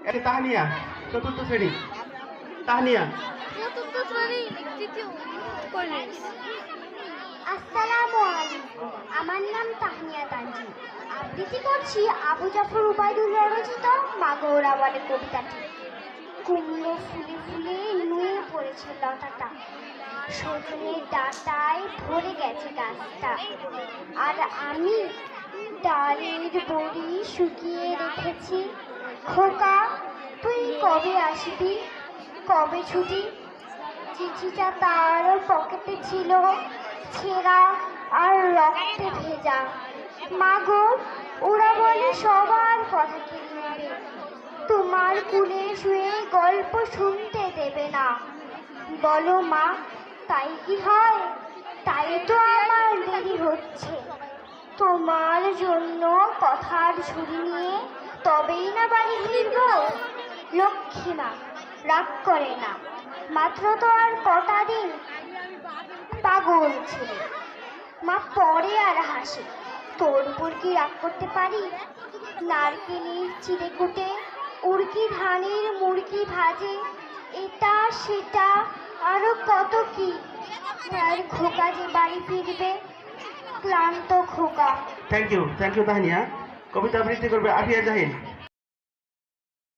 তাহানিয়া চতুর্থ শ্রেণী। তাহানিয়া চতুর্থ শ্রেণী তৃতীয় কলেজ। আসসালামু আলাইকুম, আমার নাম তাহনিয়া তানজিম। আবৃত্তি করছি আবু জাফর উবাইদুল্লাহ রচিত মাগো ওরা বলে কবিতাটি। কুমড়ো ফুলে ফুলে নুয়ে পড়েছে লতাটা, সজনের ডাঁটায় ভরে গেছে গাছটা, আর আমি ডালের বড়ি শুকিয়ে রেখেছি। খোকা তুই কবে আসবি, কবে ছুটি? চিঠিটা তার পকেটে ছিল, ছেঁড়া আর রক্তে ভেজা। মাগো ওরা বলে সবার কথা কেড়ে নেবে, তোমার কুলে শুয়ে গল্প শুনতে দেবে না। বলো মা, তাই কি হয়? তাই তো আমার দেরি হচ্ছে। তোমার জন্য কথার ঝুড়ি নিয়ে তবেই না বাড়ি ফিরব। লক্ষ্মী মা রাগ করে না, মাত্র তো আর কটা দিন। পাগল ছেলে, মা পরে আর হাসে। তোর উপর কি রাগ করতে পারি? নারকেলের চিড়ে কুটে, উড়কি ধানের মুরগি ভাজে, এটা সেটা আরো কত কি। আর খোকা যে বাড়ি ফিরবে, ক্লান্ত খোকা। Thank you তাহানিয়া। কবিতা আবৃত্তি করবে আফিয়া জাহিন।